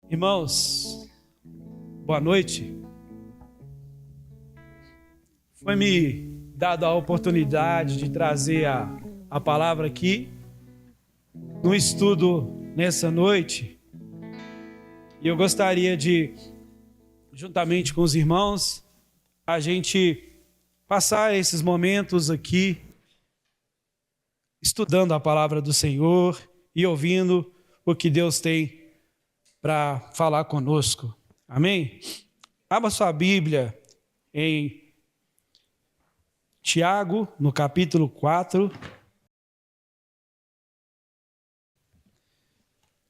Irmãos, boa noite. Foi-me dada a oportunidade de trazer a palavra aqui no estudo nessa noite. E eu gostaria de, juntamente com os irmãos, a gente passar esses momentos aqui estudando a palavra do Senhor e ouvindo o que Deus tem para falar conosco. Amém? Abra sua Bíblia em Tiago, no capítulo 4.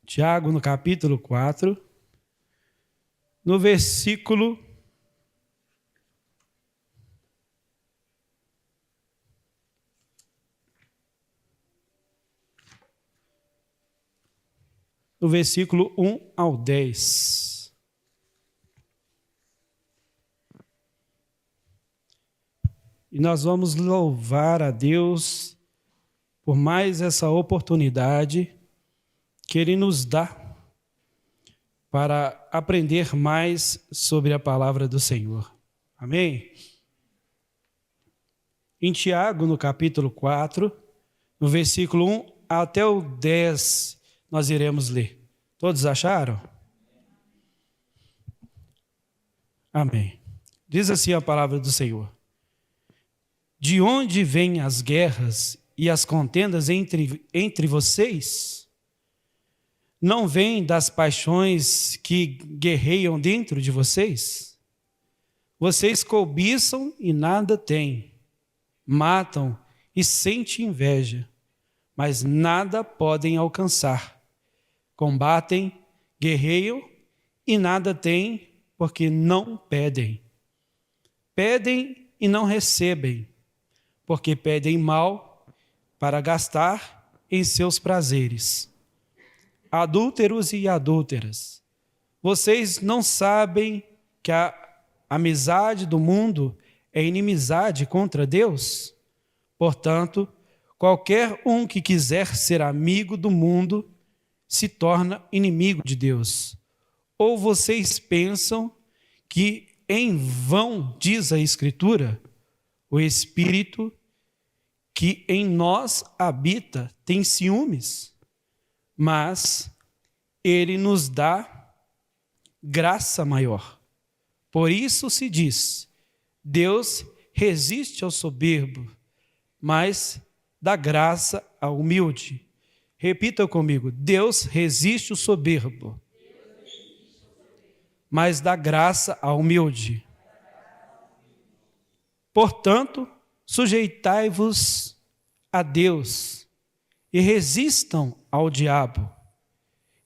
Tiago, no capítulo 4, no versículo 1 ao 10. E nós vamos louvar a Deus por mais essa oportunidade que Ele nos dá para aprender mais sobre a palavra do Senhor. Amém? Em Tiago, no capítulo 4, no versículo 1 até o 10, nós iremos ler. Todos acharam? Amém. Diz assim a palavra do Senhor: de onde vêm as guerras e as contendas entre vocês? Não vêm das paixões que guerreiam dentro de vocês? Vocês cobiçam e nada têm, matam e sentem inveja, mas nada podem alcançar. Combatem, guerreiam e nada têm, porque não pedem. Pedem e não recebem, porque pedem mal para gastar em seus prazeres. Adúlteros e adúlteras, vocês não sabem que a amizade do mundo é inimizade contra Deus? Portanto, qualquer um que quiser ser amigo do mundo se torna inimigo de Deus. Ou vocês pensam que em vão diz a Escritura: o Espírito que em nós habita tem ciúmes? Mas Ele nos dá graça maior. Por isso se diz: Deus resiste ao soberbo, mas dá graça ao humilde. Repita comigo: Deus resiste ao soberbo, mas dá graça ao humilde. Portanto, sujeitai-vos a Deus e resistam ao diabo,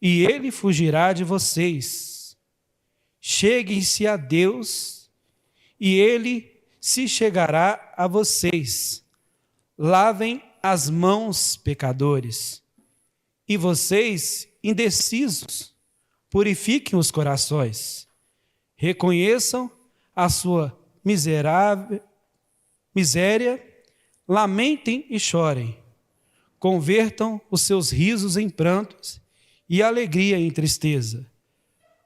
e ele fugirá de vocês. Cheguem-se a Deus, e ele se chegará a vocês. Lavem as mãos, pecadores. E vocês, indecisos, purifiquem os corações. Reconheçam a sua miséria, lamentem e chorem. Convertam os seus risos em prantos e alegria em tristeza.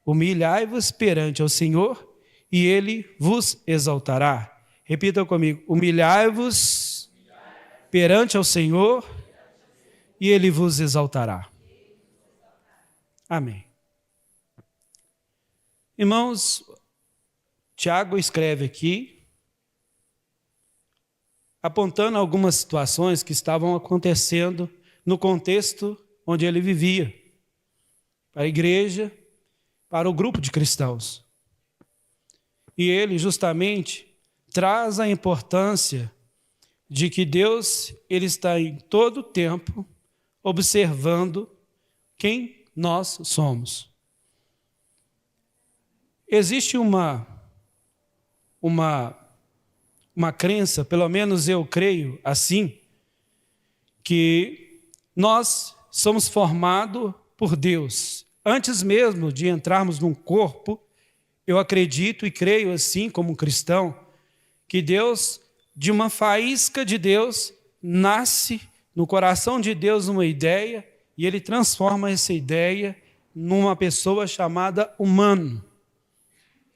Humilhai-vos perante ao Senhor, e Ele vos exaltará. Repita comigo: humilhai-vos perante ao Senhor, e Ele vos exaltará. Amém. Irmãos, Tiago escreve aqui, apontando algumas situações que estavam acontecendo no contexto onde ele vivia, para a igreja, para o grupo de cristãos. E ele justamente traz a importância de que Deus, Ele está em todo o tempo observando quem nós somos. Existe uma crença, pelo menos eu creio assim, que nós somos formados por Deus. Antes mesmo de entrarmos num corpo, eu acredito e creio assim como cristão, que Deus, de uma faísca de Deus, nasce no coração de Deus uma ideia, e Ele transforma essa ideia numa pessoa chamada humano.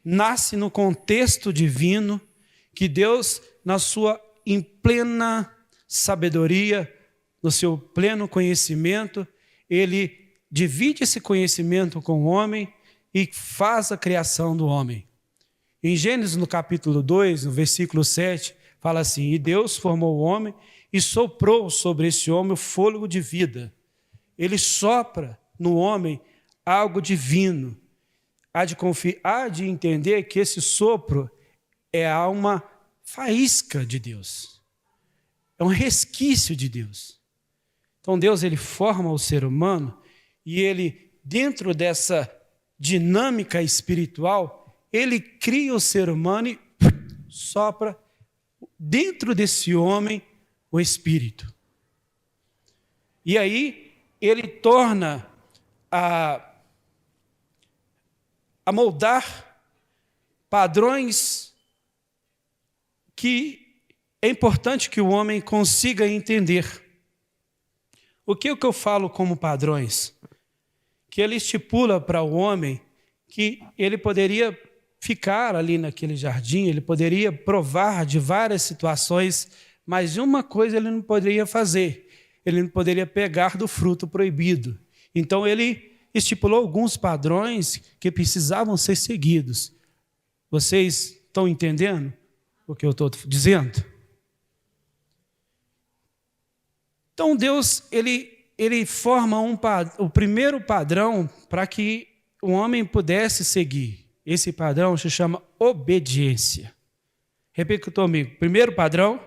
Nasce no contexto divino que Deus, em plena sabedoria, no seu pleno conhecimento, Ele divide esse conhecimento com o homem e faz a criação do homem. Em Gênesis, no capítulo 2, no versículo 7, fala assim: e Deus formou o homem e soprou sobre esse homem o fôlego de vida. Ele sopra no homem algo divino. Há de entender que esse sopro é uma faísca de Deus. É um resquício de Deus. Então Deus, ele forma o ser humano e ele, dentro dessa dinâmica espiritual, ele cria o ser humano e sopra dentro desse homem o espírito. E aí ele torna a moldar padrões que é importante que o homem consiga entender. O que eu falo como padrões? Que ele estipula para o homem que ele poderia ficar ali naquele jardim, ele poderia provar de várias situações, mas uma coisa ele não poderia fazer, ele não poderia pegar do fruto proibido. Então ele estipulou alguns padrões que precisavam ser seguidos. Vocês estão entendendo o que eu estou dizendo? Então Deus, ele forma o primeiro padrão para que o homem pudesse seguir. Esse padrão se chama obediência. Repita comigo. Primeiro padrão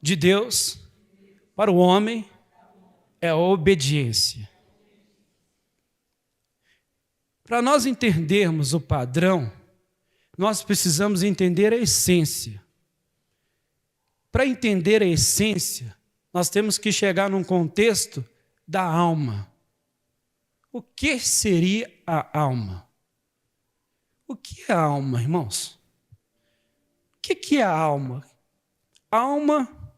de Deus para o homem é a obediência. Para nós entendermos o padrão, nós precisamos entender a essência. Para entender a essência, nós temos que chegar num contexto da alma. O que seria a alma? O que é a alma, irmãos? O que é a alma? A alma,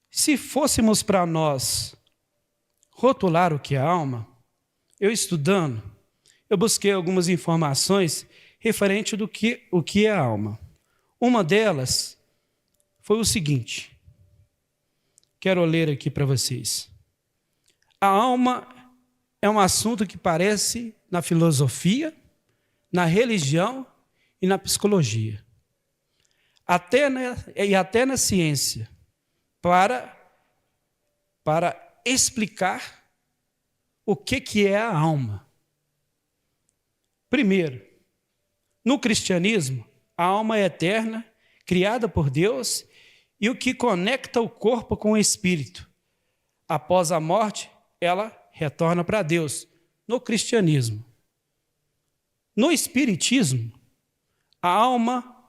se fôssemos para nós rotular o que é a alma, eu estudando, eu busquei algumas informações referente do que o que é a alma. Uma delas foi o seguinte, quero ler aqui para vocês. A alma é um assunto que aparece na filosofia, na religião e na psicologia. Até na ciência, para explicar o que é a alma. Primeiro, no cristianismo, a alma é eterna, criada por Deus, e o que conecta o corpo com o espírito. Após a morte, ela retorna para Deus, no cristianismo. No espiritismo, a alma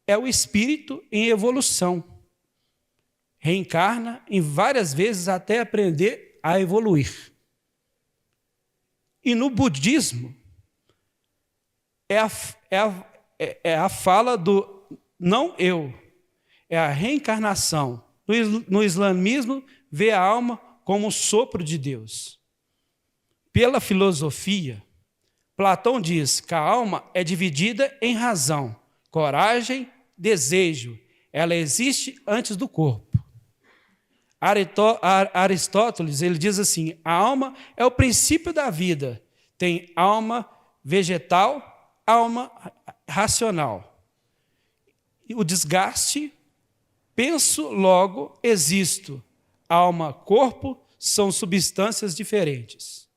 é o espírito em evolução. Reencarna em várias vezes até aprender a evoluir. E no budismo, é a fala do não eu, é a reencarnação. No islamismo, vê a alma como o sopro de Deus. Pela filosofia, Platão diz que a alma é dividida em razão, coragem, desejo. Ela existe antes do corpo. Aristóteles, ele diz assim, a alma é o princípio da vida. Tem alma vegetal, alma racional. E o desgaste, penso, logo existo. Alma, corpo são substâncias diferentes.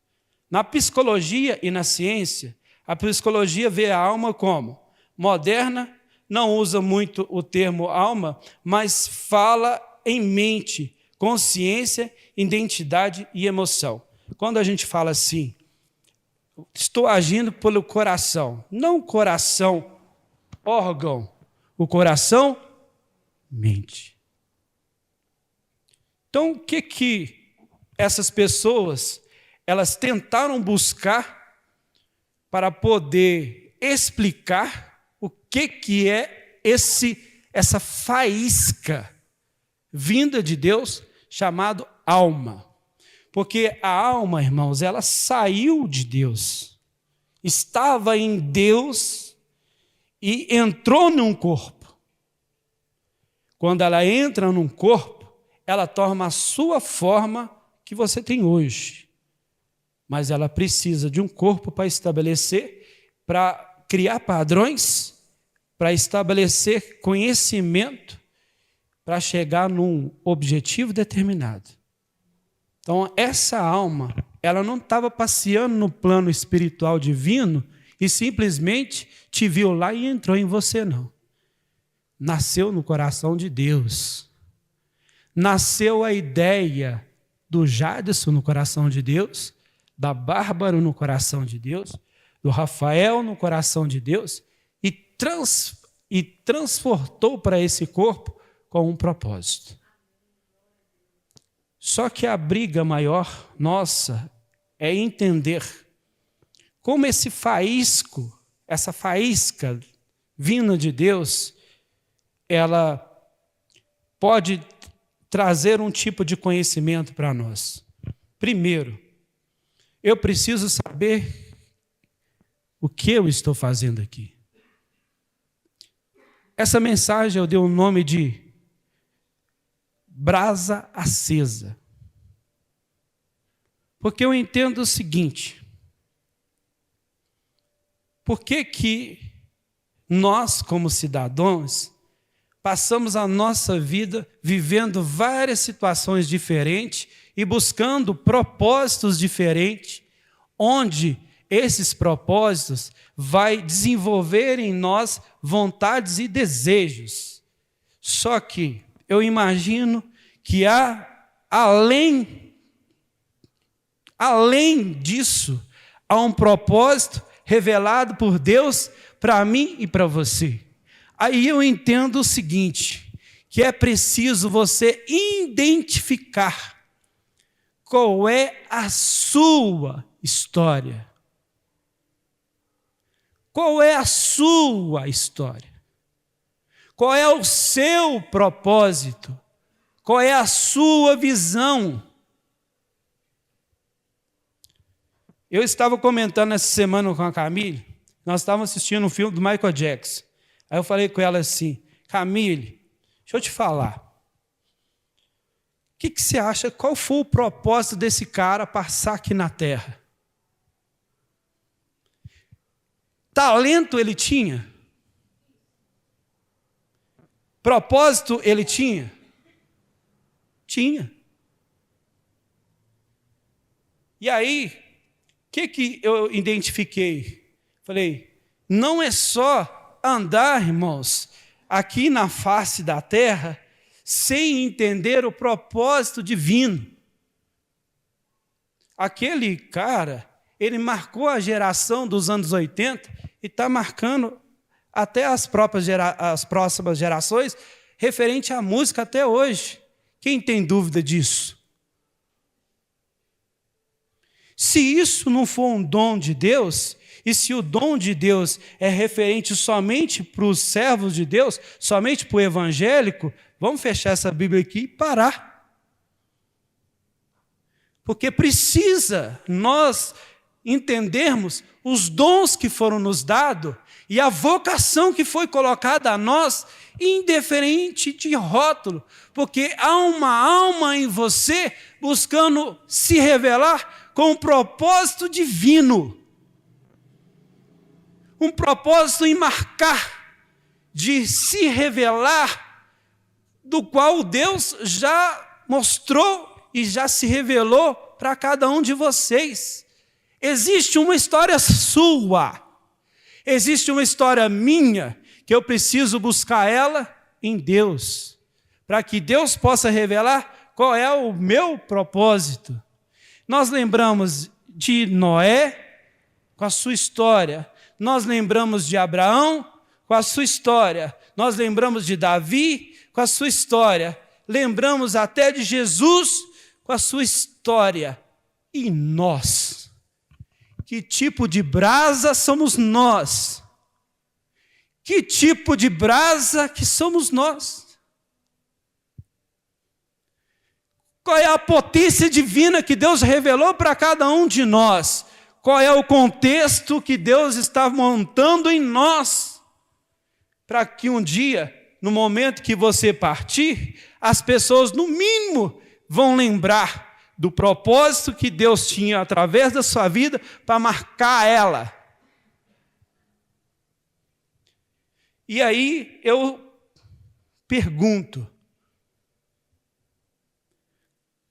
Na psicologia e na ciência, a psicologia vê a alma como moderna, não usa muito o termo alma, mas fala em mente, consciência, identidade e emoção. Quando a gente fala assim, estou agindo pelo coração, não coração, órgão, o coração, mente. Então, o que essas pessoas elas tentaram buscar para poder explicar o que é essa faísca vinda de Deus chamado alma. Porque a alma, irmãos, ela saiu de Deus, estava em Deus e entrou num corpo. Quando ela entra num corpo, ela toma a sua forma que você tem hoje. Mas ela precisa de um corpo para estabelecer, para criar padrões, para estabelecer conhecimento, para chegar num objetivo determinado. Então, essa alma, ela não estava passeando no plano espiritual divino e simplesmente te viu lá e entrou em você, não. Nasceu no coração de Deus. Nasceu a ideia do Jadson no coração de Deus, da Bárbara no coração de Deus, do Rafael no coração de Deus, e transportou para esse corpo com um propósito. Só que a briga maior nossa é entender como esse faísco, essa faísca vinda de Deus, ela pode trazer um tipo de conhecimento para nós. Primeiro, eu preciso saber o que eu estou fazendo aqui. Essa mensagem eu dei o nome de brasa acesa. Porque eu entendo o seguinte: por que nós, como cidadãos, passamos a nossa vida vivendo várias situações diferentes e buscando propósitos diferentes, onde esses propósitos vai desenvolver em nós vontades e desejos? Só que eu imagino que além disso, há um propósito revelado por Deus para mim e para você. Aí eu entendo o seguinte, que é preciso você identificar qual é a sua história. Qual é a sua história? Qual é o seu propósito? Qual é a sua visão? Eu estava comentando essa semana com a Camille, nós estávamos assistindo um filme do Michael Jackson. Aí eu falei com ela assim: Camille, deixa eu te falar. O que você acha, qual foi o propósito desse cara passar aqui na Terra? Talento ele tinha? Propósito ele tinha? Tinha. E aí, o que eu identifiquei? Falei, não é só andar, irmãos, aqui na face da terra, sem entender o propósito divino. Aquele cara, ele marcou a geração dos anos 80 e está marcando até as próximas gerações, referente à música até hoje. Quem tem dúvida disso? Se isso não for um dom de Deus, e se o dom de Deus é referente somente para os servos de Deus, somente para o evangélico, vamos fechar essa Bíblia aqui e parar. Porque precisa nós entendermos os dons que foram nos dados e a vocação que foi colocada a nós, indiferente de rótulo, porque há uma alma em você buscando se revelar com um propósito divino, um propósito em marcar, de se revelar, do qual Deus já mostrou e já se revelou para cada um de vocês. Existe uma história sua, existe uma história minha, que eu preciso buscar ela em Deus, para que Deus possa revelar qual é o meu propósito. Nós lembramos de Noé com a sua história, nós lembramos de Abraão com a sua história, nós lembramos de Davi com a sua história, lembramos até de Jesus com a sua história. E nós? Que tipo de brasa somos nós? Que tipo de brasa que somos nós? Qual é a potência divina que Deus revelou para cada um de nós? Qual é o contexto que Deus está montando em nós? Para que um dia, no momento que você partir, as pessoas, no mínimo, vão lembrar do propósito que Deus tinha através da sua vida para marcar ela. E aí eu pergunto,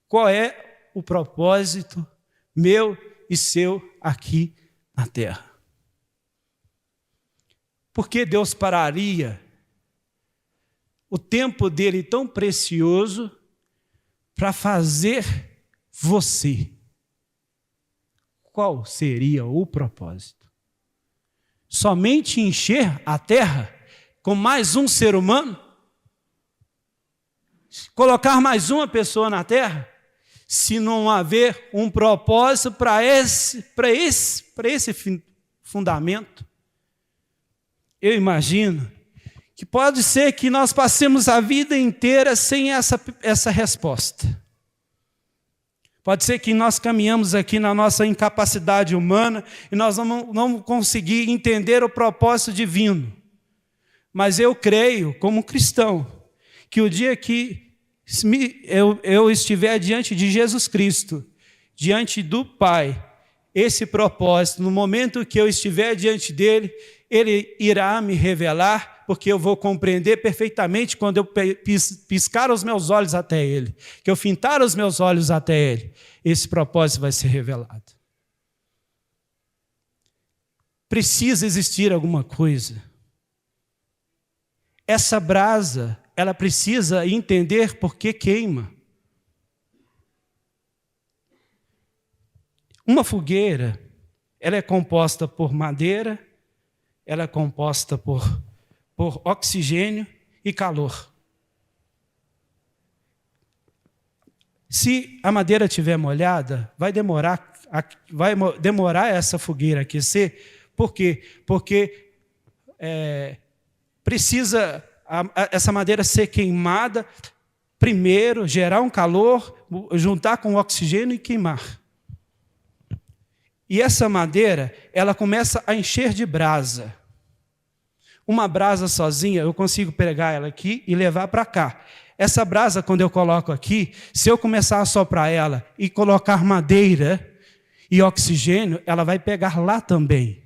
qual é o propósito meu e seu aqui na terra? Por que Deus pararia o tempo dele tão precioso para fazer você? Qual seria o propósito? Somente encher a terra com mais um ser humano? Colocar mais uma pessoa na terra? Se não haver um propósito para esse fundamento, eu imagino que pode ser que nós passemos a vida inteira sem essa resposta. Pode ser que nós caminhamos aqui na nossa incapacidade humana e nós não vamos conseguir entender o propósito divino. Mas eu creio, como cristão, que o dia que eu estiver diante de Jesus Cristo, diante do Pai, esse propósito, no momento que eu estiver diante dele, ele irá me revelar, porque eu vou compreender perfeitamente quando eu piscar os meus olhos até ele, que eu fintar os meus olhos até ele, esse propósito vai ser revelado. Precisa existir alguma coisa. Essa brasa, ela precisa entender por que queima. Uma fogueira, ela é composta por madeira, ela é composta por oxigênio e calor. Se a madeira estiver molhada, vai demorar essa fogueira a aquecer. Por quê? Porque precisa essa madeira ser queimada primeiro, gerar um calor, juntar com o oxigênio e queimar. E essa madeira, ela começa a encher de brasa. Uma brasa sozinha, eu consigo pegar ela aqui e levar para cá. Essa brasa, quando eu coloco aqui, se eu começar a soprar ela e colocar madeira e oxigênio, ela vai pegar lá também,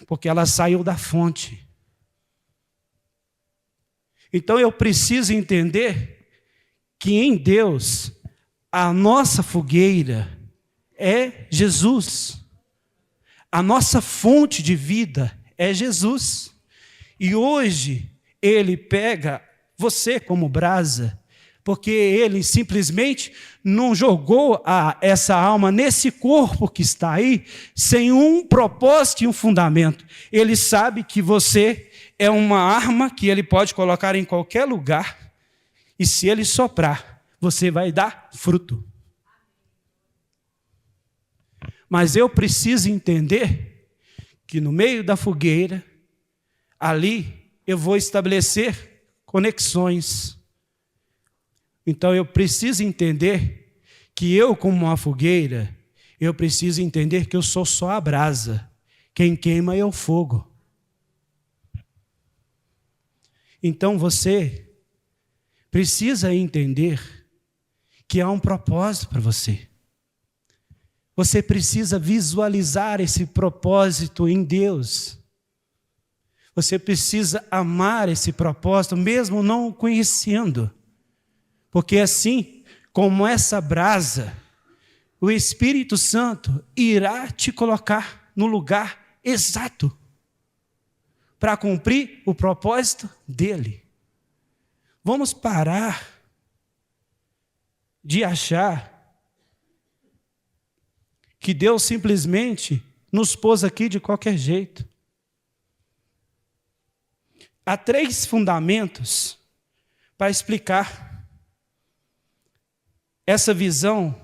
porque ela saiu da fonte. Então eu preciso entender que em Deus, a nossa fogueira é Jesus. A nossa fonte de vida é Jesus. E hoje ele pega você como brasa, porque ele simplesmente não jogou essa alma nesse corpo que está aí, sem um propósito e um fundamento. Ele sabe que você é uma arma que ele pode colocar em qualquer lugar, e se ele soprar, você vai dar fruto. Mas eu preciso entender que no meio da fogueira, ali eu vou estabelecer conexões. Então eu preciso entender que eu, como uma fogueira, eu preciso entender que eu sou só a brasa. Quem queima é o fogo. Então você precisa entender que há um propósito para você. Você precisa visualizar esse propósito em Deus. Você precisa amar esse propósito, mesmo não o conhecendo. Porque assim, como essa brasa, o Espírito Santo irá te colocar no lugar exato para cumprir o propósito dele. Vamos parar de achar que Deus simplesmente nos pôs aqui de qualquer jeito. Há 3 fundamentos para explicar essa visão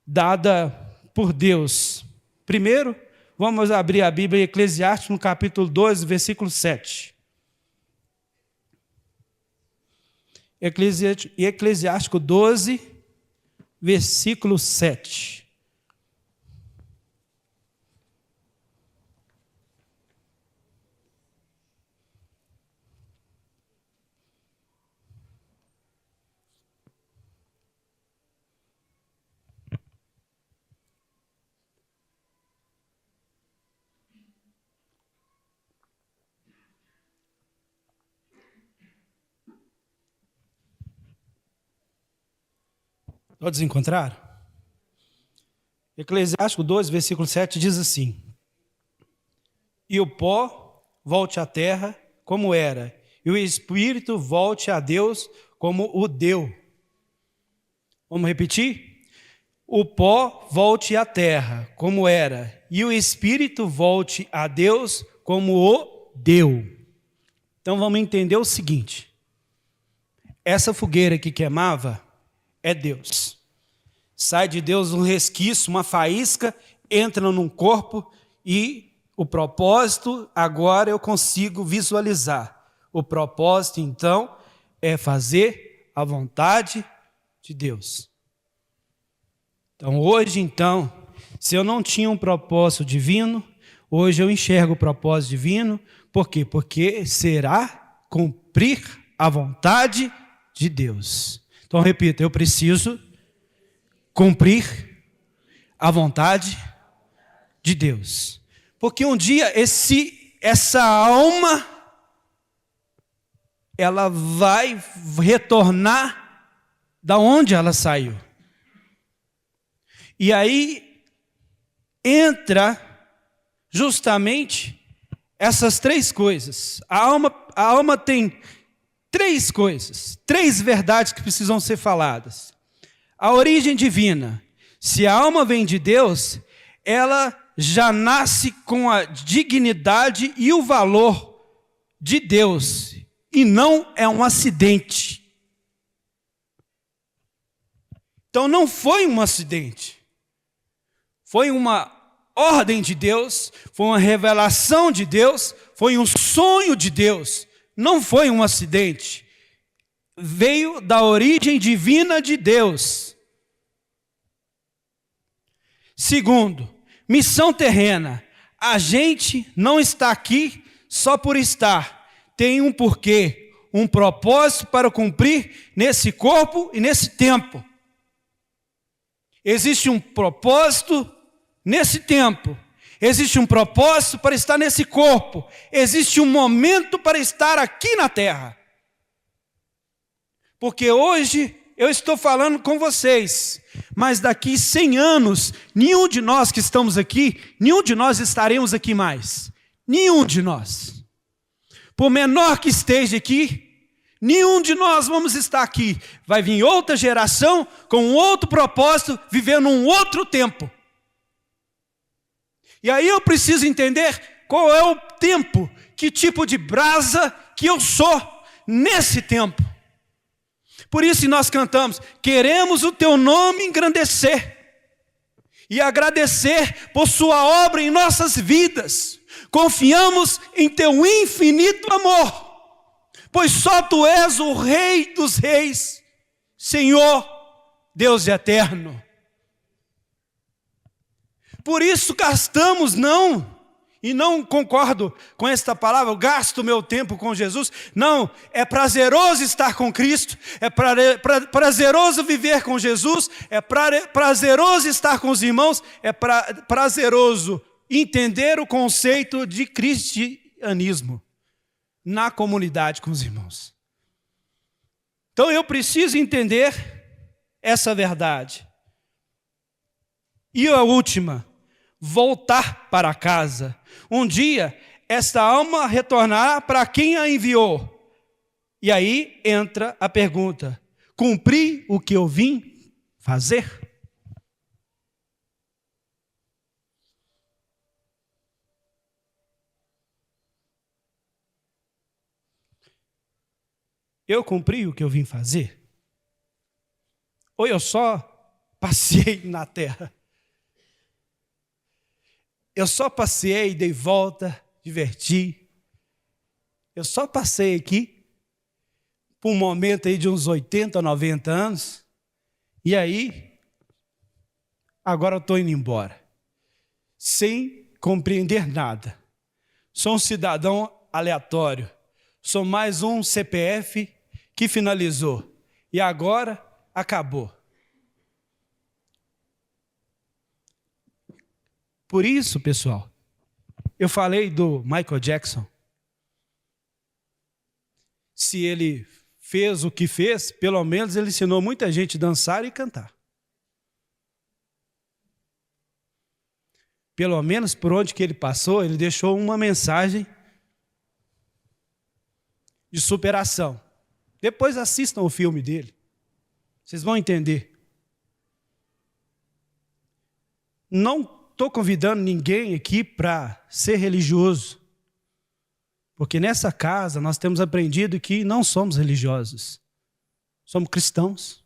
dada por Deus. Primeiro, vamos abrir a Bíblia em Eclesiastes, no capítulo 2, versículo 7. Eclesiástico 12, versículo 7. Todos encontraram? Eclesiástico 2, versículo 7 diz assim: e o pó volte à terra como era, e o espírito volte a Deus como o deu. Vamos repetir? O pó volte à terra como era, e o espírito volte a Deus como o deu. Então vamos entender o seguinte: essa fogueira que queimava é Deus. Sai de Deus um resquício, uma faísca, entra num corpo e o propósito agora eu consigo visualizar. O propósito então é fazer a vontade de Deus. Então hoje então, se eu não tinha um propósito divino, hoje eu enxergo o propósito divino. Por quê? Porque será cumprir a vontade de Deus. Então repita, eu preciso cumprir a vontade de Deus. Porque um dia essa alma, ela vai retornar da onde ela saiu. E aí entra justamente essas três coisas. A alma tem três coisas, três verdades que precisam ser faladas. A origem divina. Se a alma vem de Deus, ela já nasce com a dignidade e o valor de Deus, e não é um acidente. Então não foi um acidente, foi uma ordem de Deus, foi uma revelação de Deus, foi um sonho de Deus, não foi um acidente. Veio da origem divina de Deus. Segundo, missão terrena. A gente não está aqui só por estar. Tem um porquê, um propósito para cumprir nesse corpo e nesse tempo. Existe um propósito nesse tempo. Existe um propósito para estar nesse corpo. Existe um momento para estar aqui na terra. Porque hoje eu estou falando com vocês, mas daqui 100 anos, nenhum de nós que estamos aqui, nenhum de nós estaremos aqui mais. Nenhum de nós. Por menor que esteja aqui, nenhum de nós vamos estar aqui. Vai vir outra geração com outro propósito, vivendo um outro tempo. E aí eu preciso entender qual é o tempo, que tipo de brasa que eu sou nesse tempo. Por isso nós cantamos, queremos o teu nome engrandecer e agradecer por sua obra em nossas vidas. Confiamos em teu infinito amor, pois só tu és o Rei dos Reis, Senhor, Deus eterno. Por isso gastamos e não concordo com esta palavra, eu gasto meu tempo com Jesus. Não, é prazeroso estar com Cristo, é prazeroso viver com Jesus, é prazeroso estar com os irmãos, é prazeroso entender o conceito de cristianismo na comunidade com os irmãos. Então eu preciso entender essa verdade. E a última, voltar para casa. Um dia, esta alma retornará para quem a enviou. E aí entra a pergunta: cumpri o que eu vim fazer? Eu cumpri o que eu vim fazer? Ou eu só passei na terra? Eu só passei, dei volta, diverti. Eu só passei aqui por um momento aí de uns 80, 90 anos. E aí agora eu estou indo embora, sem compreender nada. Sou um cidadão aleatório, sou mais um CPF que finalizou, e agora acabou. Por isso, pessoal, eu falei do Michael Jackson. Se ele fez o que fez, pelo menos ele ensinou muita gente a dançar e cantar. Pelo menos por onde que ele passou, ele deixou uma mensagem de superação. Depois assistam o filme dele. Vocês vão entender. Não estou convidando ninguém aqui para ser religioso. Porque nessa casa nós temos aprendido que não somos religiosos. Somos cristãos.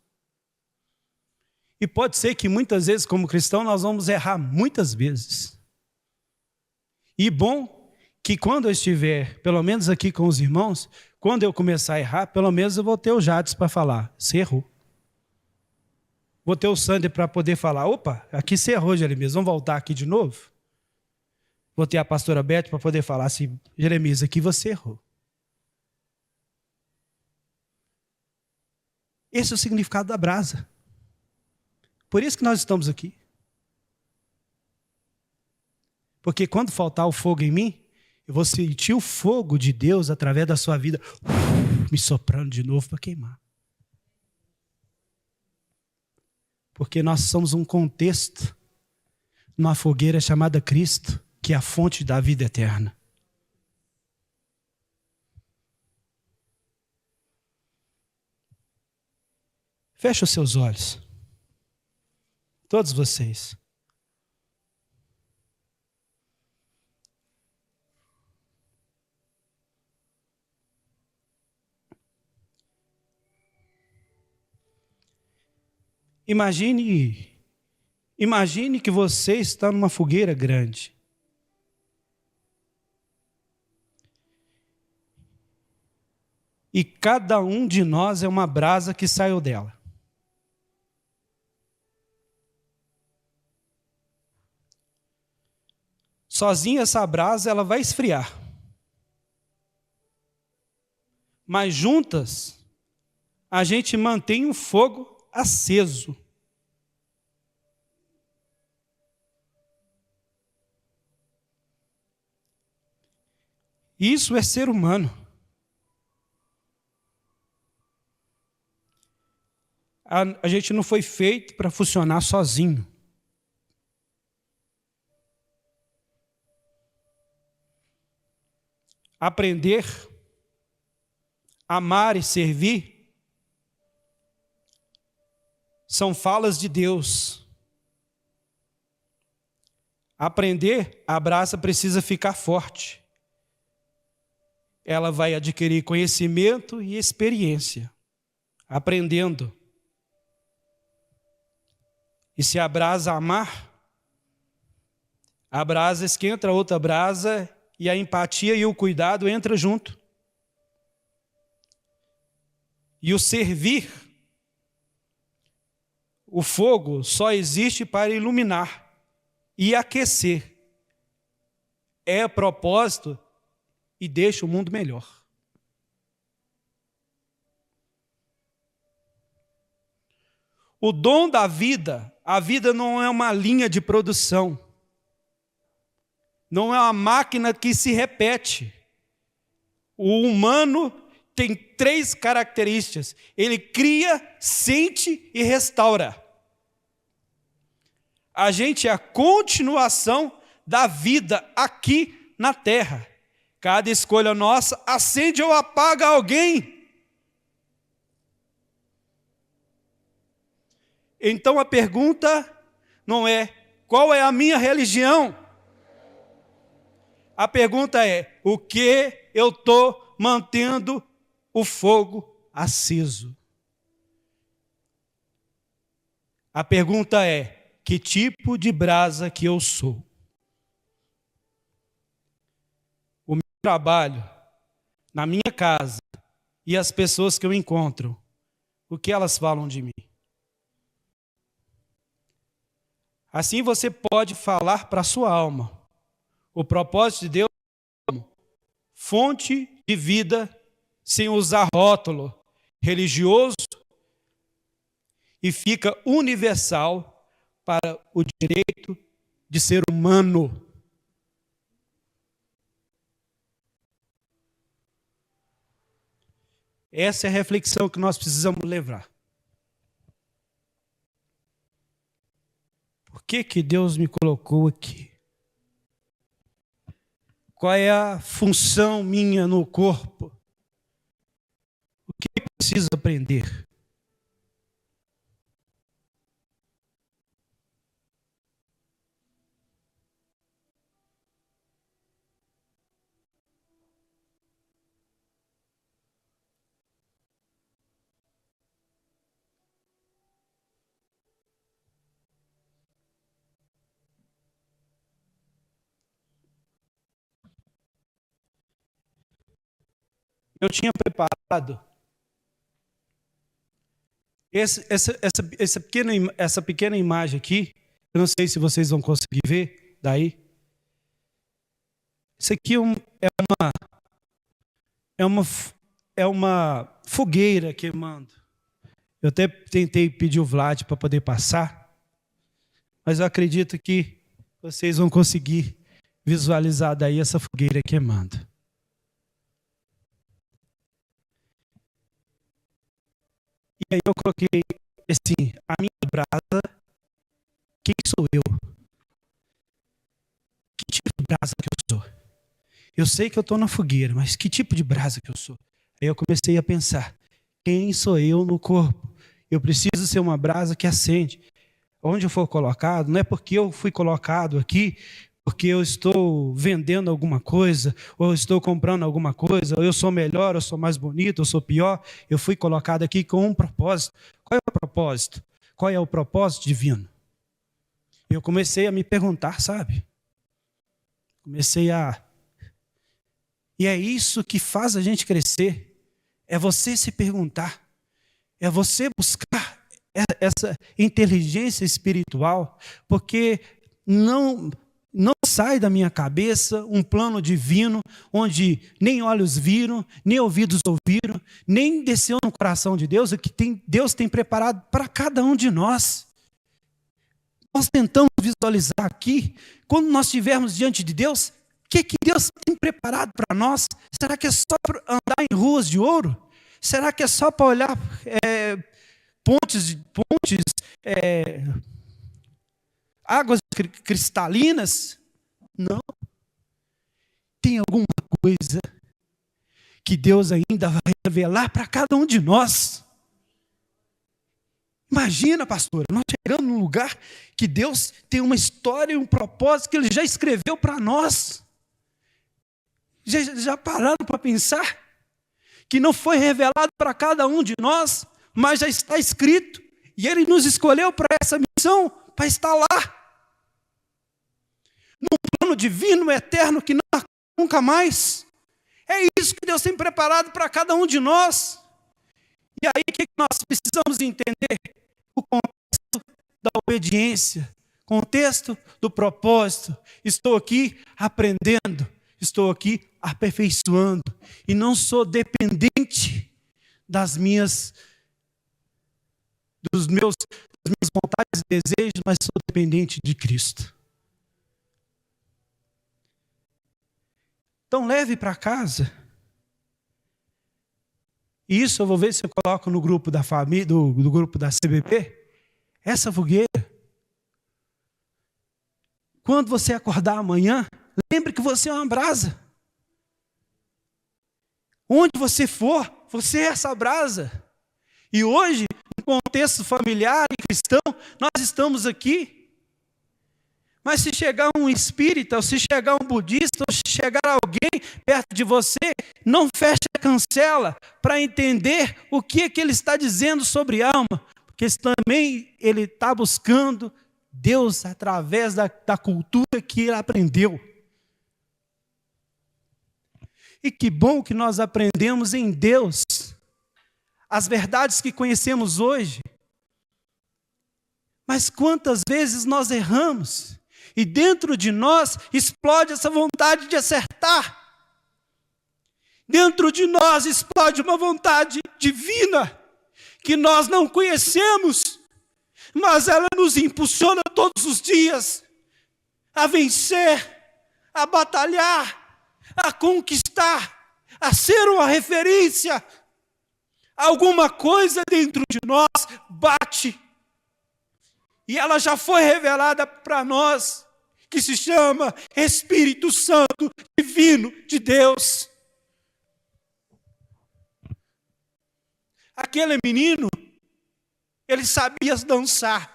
E pode ser que muitas vezes, como cristão, nós vamos errar muitas vezes. E bom que quando eu estiver, pelo menos aqui com os irmãos, quando eu começar a errar, pelo menos eu vou ter o Jades para falar, você errou. Vou ter o Sander para poder falar, opa, aqui você errou, Jeremias, vamos voltar aqui de novo? Vou ter a pastora Beth para poder falar assim, Jeremias, aqui você errou. Esse é o significado da brasa. Por isso que nós estamos aqui. Porque quando faltar o fogo em mim, eu vou sentir o fogo de Deus através da sua vida, me soprando de novo para queimar. Porque nós somos um contexto, numa fogueira chamada Cristo, que é a fonte da vida eterna. Feche os seus olhos. Todos vocês. Imagine que você está numa fogueira grande. E cada um de nós é uma brasa que saiu dela. Sozinha essa brasa ela vai esfriar. Mas juntas a gente mantém o fogo aceso. Isso é ser humano. A gente não foi feito para funcionar sozinho. Aprender, amar e servir são falas de Deus. Aprender, a brasa precisa ficar forte. Ela vai adquirir conhecimento e experiência, aprendendo. E se a brasa amar, a brasa esquenta a outra brasa e a empatia e o cuidado entram junto. E o servir, o fogo só existe para iluminar e aquecer. É propósito e deixa o mundo melhor. O dom da vida, a vida não é uma linha de produção. Não é uma máquina que se repete. O humano tem 3 características. Ele cria, sente e restaura. A gente é a continuação da vida aqui na terra. Cada escolha nossa acende ou apaga alguém. Então a pergunta não é qual é a minha religião. A pergunta é o que eu estou mantendo o fogo aceso. A pergunta é que tipo de brasa que eu sou. O meu trabalho, na minha casa e as pessoas que eu encontro, o que elas falam de mim? Assim você pode falar para a sua alma. O propósito de Deus é fonte de vida, sem usar rótulo religioso, e fica universal para o direito de ser humano. Essa é a reflexão que nós precisamos levar. Por que Deus me colocou aqui? Qual é a função minha no corpo? O que eu preciso aprender? Eu tinha preparado essa pequena imagem aqui. Eu não sei se vocês vão conseguir ver daí. Isso aqui é uma fogueira queimando. Eu até tentei pedir o Vlad para poder passar, mas eu acredito que vocês vão conseguir visualizar daí essa fogueira queimando. E aí eu coloquei assim, a minha brasa, quem sou eu? Que tipo de brasa que eu sou? Eu sei que eu estou na fogueira, mas que tipo de brasa que eu sou? Aí eu comecei a pensar, quem sou eu no corpo? Eu preciso ser uma brasa que acende. Onde eu for colocado, não é porque eu fui colocado aqui, porque eu estou vendendo alguma coisa, ou eu estou comprando alguma coisa, ou eu sou melhor, eu sou mais bonito, eu sou pior. Eu fui colocado aqui com um propósito. Qual é o propósito? Qual é o propósito divino? Eu comecei a me perguntar, sabe? E é isso que faz a gente crescer. É você se perguntar. É você buscar essa inteligência espiritual, porque não sai da minha cabeça um plano divino onde nem olhos viram, nem ouvidos ouviram, nem desceu no coração de Deus, o que Deus tem preparado para cada um de nós. Nós tentamos visualizar aqui, quando nós estivermos diante de Deus, o que Deus tem preparado para nós? Será que é só para andar em ruas de ouro? Será que é só para olhar pontes, águas cristalinas? Não. Tem alguma coisa que Deus ainda vai revelar para cada um de nós. Imagina, pastora, nós chegamos num lugar que Deus tem uma história e um propósito que Ele já escreveu para nós. Já pararam para pensar? Que não foi revelado para cada um de nós, mas já está escrito. E Ele nos escolheu para essa missão, para estar lá. Num plano divino, eterno, que não acaba nunca mais. É isso que Deus tem preparado para cada um de nós. E aí, o que nós precisamos entender? O contexto da obediência, contexto do propósito. Estou aqui aprendendo, estou aqui aperfeiçoando. E não sou dependente das minhas vontades e desejos, mas sou dependente de Cristo. Então leve para casa. Isso eu vou ver se eu coloco no grupo da família, do grupo da CBP. Essa fogueira. Quando você acordar amanhã, lembre que você é uma brasa. Onde você for, você é essa brasa. E hoje, no contexto familiar e cristão, nós estamos aqui. Mas se chegar um espírita, ou se chegar um budista, ou se chegar alguém perto de você, não feche a cancela para entender o que é que ele está dizendo sobre alma. Porque também ele está buscando Deus através da cultura que ele aprendeu. E que bom que nós aprendemos em Deus as verdades que conhecemos hoje. Mas quantas vezes nós erramos e dentro de nós explode essa vontade de acertar. Dentro de nós explode uma vontade divina que nós não conhecemos, mas ela nos impulsiona todos os dias a vencer, a batalhar, a conquistar, a ser uma referência. Alguma coisa dentro de nós bate. E ela já foi revelada para nós, que se chama Espírito Santo Divino de Deus. Aquele menino, ele sabia dançar.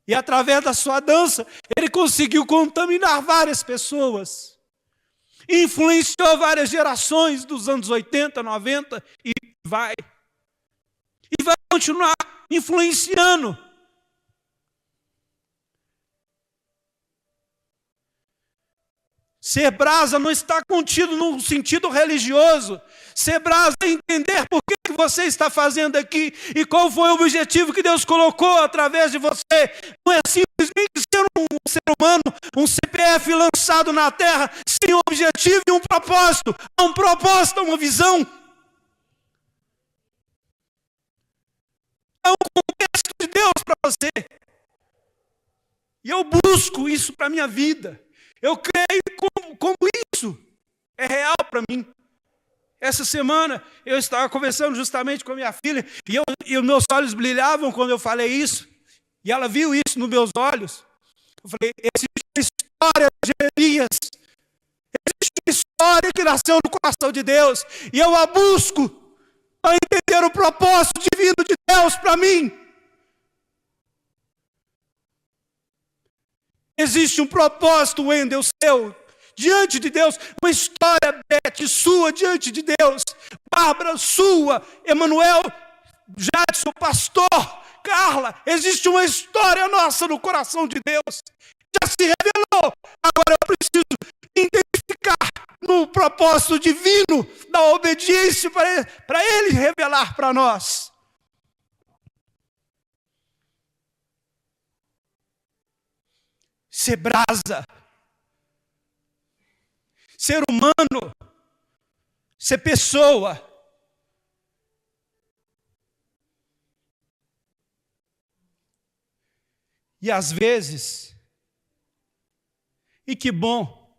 E através da sua dança, ele conseguiu contaminar várias pessoas. Influenciou várias gerações dos anos 80, 90 e vai continuar influenciando. Ser brasa não está contido num sentido religioso. Ser brasa é entender por que você está fazendo aqui e qual foi o objetivo que Deus colocou através de você. Não é simplesmente ser um ser humano, um CPF lançado na terra, sem um objetivo e um propósito. Há um propósito, uma visão. Há um contexto de Deus para você. E eu busco isso para a minha vida. Eu creio como isso é real para mim. Essa semana eu estava conversando justamente com a minha filha e os meus olhos brilhavam quando eu falei isso. E ela viu isso nos meus olhos. Eu falei, existe uma história de Jeremias. Existe uma história que nasceu no coração de Deus. E eu a busco para entender o propósito divino de Deus para mim. Existe um propósito, Wendel, seu, diante de Deus, uma história, Beth, sua, diante de Deus, Bárbara, sua, Emanuel, Jadson, pastor, Carla, existe uma história nossa no coração de Deus, já se revelou, agora eu preciso identificar no propósito divino da obediência para Ele revelar para nós. Ser brasa, ser humano, ser pessoa. E às vezes, e que bom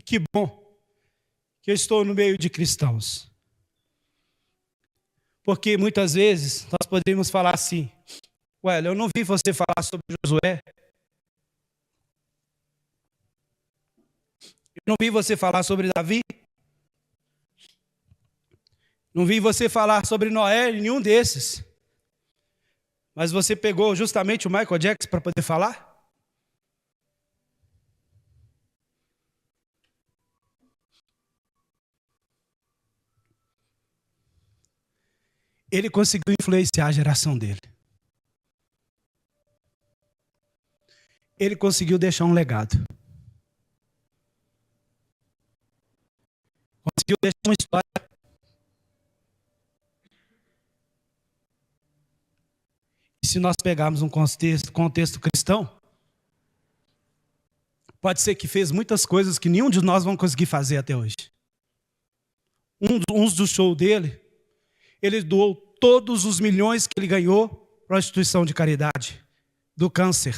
que eu estou no meio de cristãos. Porque muitas vezes nós poderíamos falar assim, ué, eu não vi você falar sobre Josué. Eu não vi você falar sobre Davi. Não vi você falar sobre Noé, nenhum desses. Mas você pegou justamente o Michael Jackson para poder falar? Ele conseguiu influenciar a geração dele. Ele conseguiu deixar um legado. Conseguiu deixar uma história. E se nós pegarmos um contexto cristão, pode ser que fez muitas coisas que nenhum de nós vamos conseguir fazer até hoje. Um dos shows dele, ele doou todos os milhões que ele ganhou para a instituição de caridade do câncer.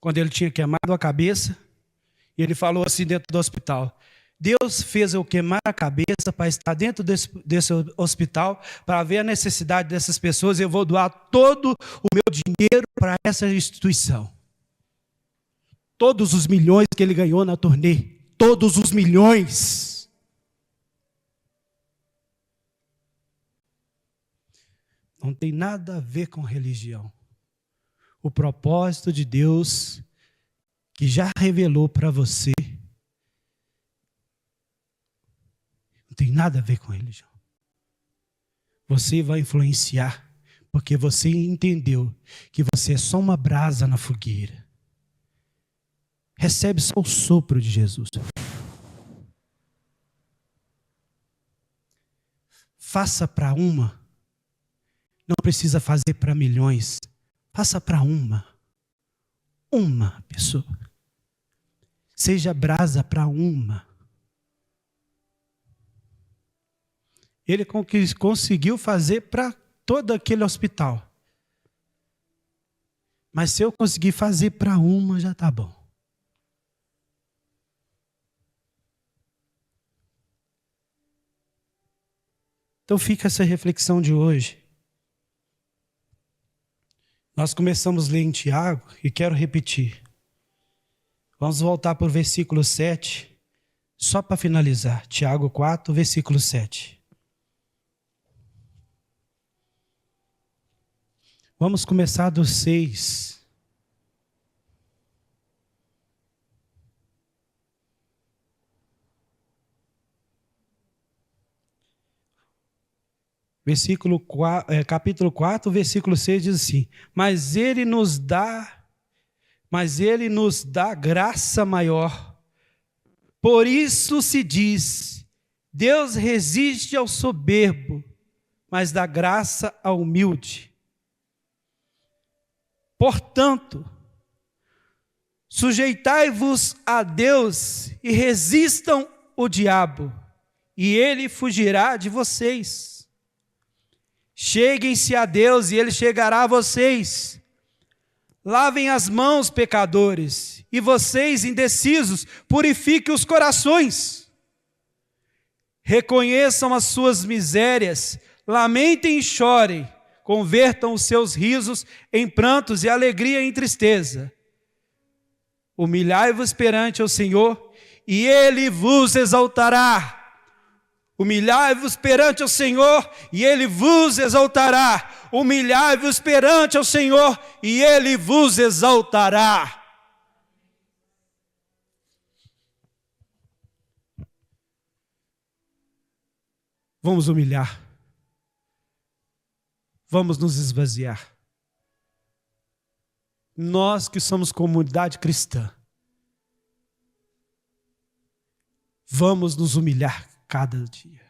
Quando ele tinha queimado a cabeça, e ele falou assim dentro do hospital, Deus fez eu queimar a cabeça para estar dentro desse hospital, para ver a necessidade dessas pessoas, e eu vou doar todo o meu dinheiro para essa instituição. Todos os milhões que ele ganhou na turnê, todos os milhões. Não tem nada a ver com religião. O propósito de Deus, que já revelou para você, não tem nada a ver com religião. Você vai influenciar, porque você entendeu que você é só uma brasa na fogueira. Recebe só o sopro de Jesus. Faça para uma Não precisa fazer para milhões. Faça para uma pessoa. Seja brasa para uma. Ele conseguiu fazer para todo aquele hospital. Mas se eu conseguir fazer para uma, já está bom. Então fica essa reflexão de hoje. Nós começamos a ler em Tiago e quero repetir. Vamos voltar para o versículo 7, só para finalizar. Tiago 4, versículo 7. Vamos começar do 6. Capítulo 4, versículo 6 diz assim: Mas ele nos dá graça maior. Por isso se diz: Deus resiste ao soberbo, mas dá graça ao humilde. Portanto, sujeitai-vos a Deus e resistam o diabo, e ele fugirá de vocês. Cheguem-se a Deus e ele chegará a vocês. Lavem as mãos, pecadores, e vocês, indecisos, purifiquem os corações. Reconheçam as suas misérias, lamentem e chorem, convertam os seus risos em prantos e alegria em tristeza. Humilhai-vos perante o Senhor, e ele vos exaltará. Humilhai-vos perante o Senhor, e ele vos exaltará. Humilhai-vos perante o Senhor, e ele vos exaltará. Vamos humilhar. Vamos nos esvaziar. Nós que somos comunidade cristã, vamos nos humilhar cada dia.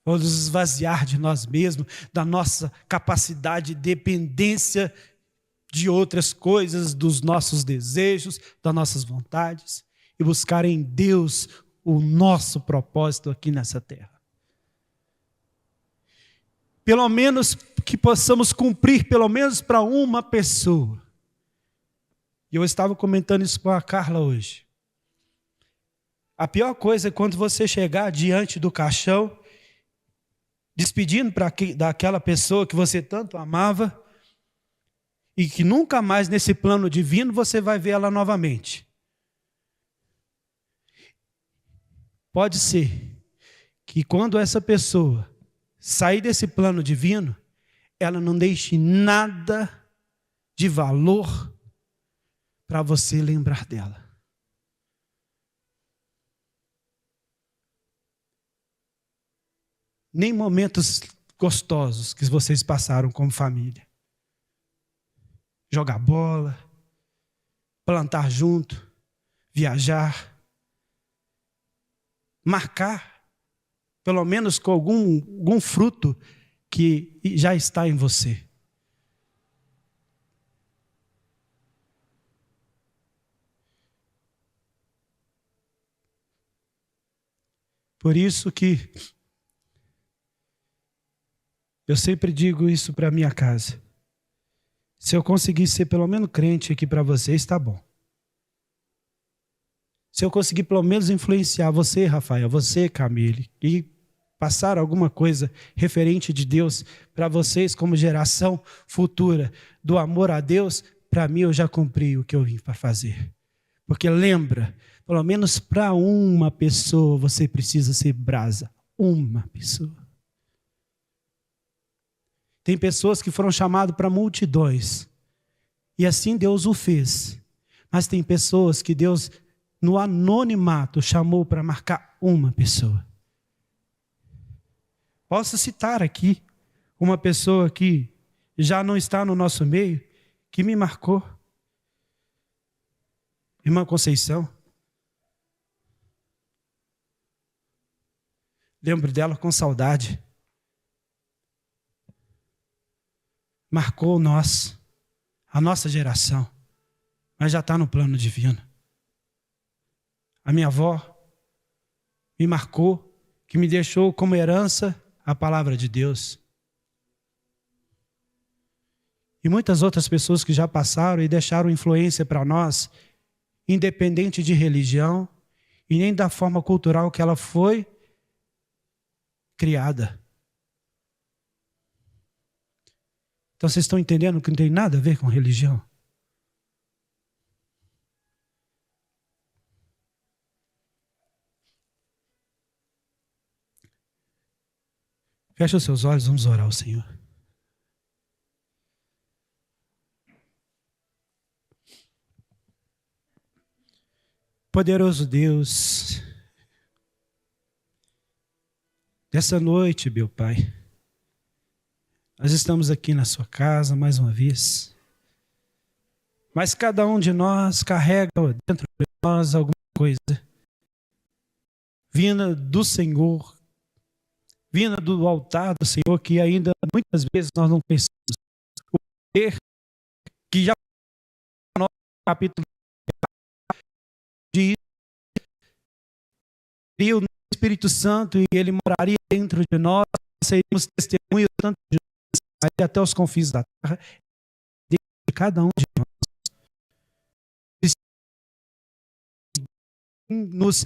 Vamos nos esvaziar de nós mesmos, da nossa capacidade de dependência de outras coisas, dos nossos desejos, das nossas vontades, e buscar em Deus o nosso propósito aqui nessa terra. Pelo menos que possamos cumprir, pelo menos para uma pessoa. E eu estava comentando isso com a Carla hoje. A pior coisa é quando você chegar diante do caixão, despedindo daquela pessoa que você tanto amava, e que nunca mais nesse plano divino você vai ver ela novamente. Pode ser que quando essa pessoa sair desse plano divino, ela não deixe nada de valor para você lembrar dela. Nem momentos gostosos que vocês passaram como família. Jogar bola, plantar junto, viajar, marcar, pelo menos com algum fruto que já está em você. Por isso que eu sempre digo isso para a minha casa. Se eu conseguir ser pelo menos crente aqui para vocês, está bom. Se eu conseguir pelo menos influenciar você, Rafael, você, Camille, e passar alguma coisa referente de Deus para vocês como geração futura do amor a Deus, para mim eu já cumpri o que eu vim para fazer. Porque lembra, pelo menos para uma pessoa você precisa ser brasa. Uma pessoa. Tem pessoas que foram chamadas para multidões. E assim Deus o fez. Mas tem pessoas que Deus, no anonimato, chamou para marcar uma pessoa. Posso citar aqui uma pessoa que já não está no nosso meio, que me marcou. Irmã Conceição. Lembro dela com saudade. marcou nós, a nossa geração, mas já está no plano divino. A minha avó me marcou, que me deixou como herança a palavra de Deus. E muitas outras pessoas que já passaram e deixaram influência para nós, independente de religião e nem da forma cultural que ela foi criada. Então vocês estão entendendo que não tem nada a ver com religião? Feche os seus olhos, vamos orar ao Senhor. Poderoso Deus, nessa noite, meu Pai, nós estamos aqui na sua casa mais uma vez, mas cada um de nós carrega dentro de nós alguma coisa vinda do Senhor, vinda do altar do Senhor, que ainda muitas vezes nós não pensamos. O poder que já no capítulo de o Espírito Santo e ele moraria dentro de nós, seríamos testemunhas tanto de nós até os confins da terra, de cada um de nós.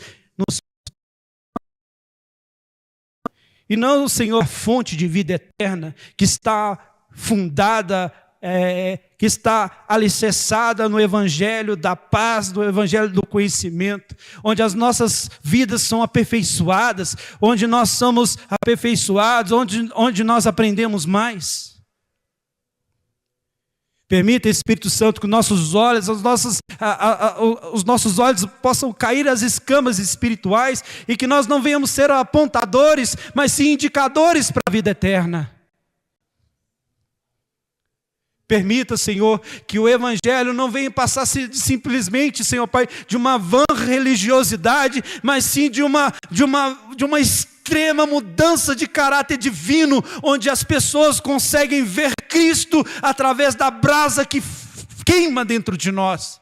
E não, Senhor, a fonte de vida eterna que está fundada, que está alicerçada no Evangelho da paz, no Evangelho do conhecimento, onde as nossas vidas são aperfeiçoadas, onde nós somos aperfeiçoados, onde nós aprendemos mais. Permita, Espírito Santo, que nossos olhos, os nossos olhos possam cair as escamas espirituais e que nós não venhamos ser apontadores, mas sim indicadores para a vida eterna. Permita, Senhor, que o Evangelho não venha passar simplesmente, Senhor Pai, de uma vã religiosidade, mas sim de uma extrema mudança de caráter divino, onde as pessoas conseguem ver Cristo através da brasa que queima dentro de nós.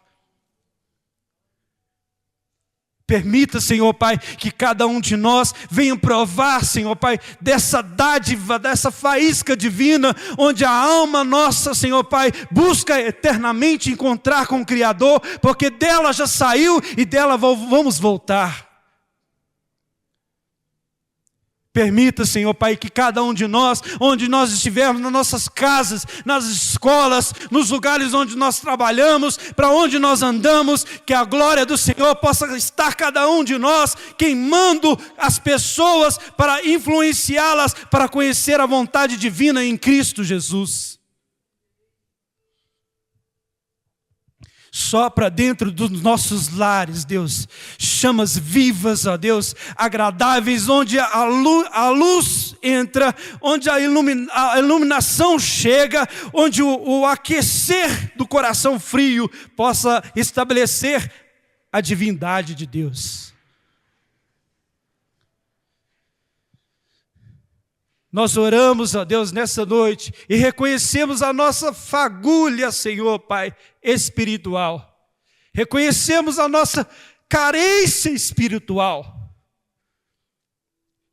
Permita, Senhor Pai, que cada um de nós venha provar, Senhor Pai, dessa dádiva, dessa faísca divina, onde a alma nossa, Senhor Pai, busca eternamente encontrar com o Criador, porque dela já saiu e dela vamos voltar. Permita, Senhor Pai, que cada um de nós, onde nós estivermos, nas nossas casas, nas escolas, nos lugares onde nós trabalhamos, para onde nós andamos, que a glória do Senhor possa estar cada um de nós, queimando as pessoas para influenciá-las, para conhecer a vontade divina em Cristo Jesus. Sopra dentro dos nossos lares, Deus, chamas vivas, ó Deus, agradáveis, onde a luz entra, onde a iluminação chega, onde o aquecer do coração frio possa estabelecer a divindade de Deus. Nós oramos, ó Deus, nessa noite e reconhecemos a nossa fagulha, Senhor Pai, espiritual. Reconhecemos a nossa carência espiritual.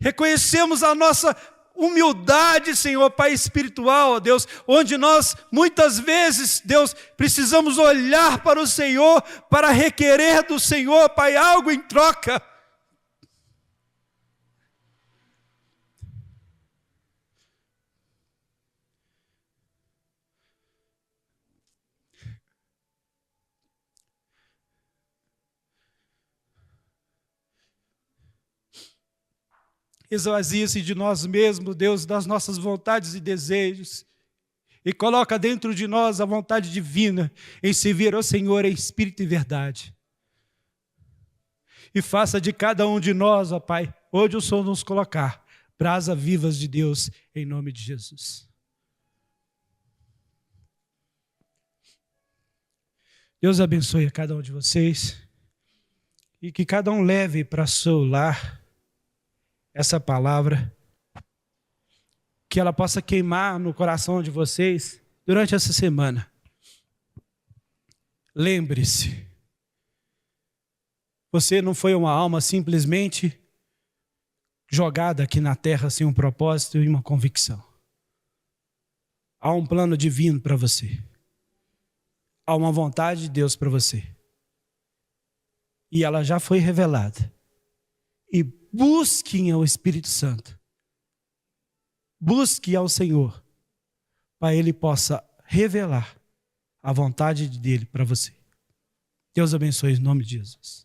Reconhecemos a nossa humildade, Senhor Pai, espiritual, ó Deus, onde nós muitas vezes, Deus, precisamos olhar para o Senhor para requerer do Senhor, Pai, algo em troca. Esvazia-se de nós mesmos, Deus, das nossas vontades e desejos, e coloca dentro de nós a vontade divina em servir ao Senhor em espírito e verdade. E faça de cada um de nós, ó Pai, onde o Senhor nos colocar, brasa vivas de Deus, em nome de Jesus. Deus abençoe a cada um de vocês, e que cada um leve para seu lar essa palavra, que ela possa queimar no coração de vocês, durante essa semana, lembre-se, você não foi uma alma simplesmente jogada aqui na terra sem um propósito e uma convicção. Há um plano divino para você. Há uma vontade de Deus para você. E ela já foi revelada. E busquem ao Espírito Santo. Busque ao Senhor, para Ele possa revelar a vontade dele para você. Deus abençoe em nome de Jesus.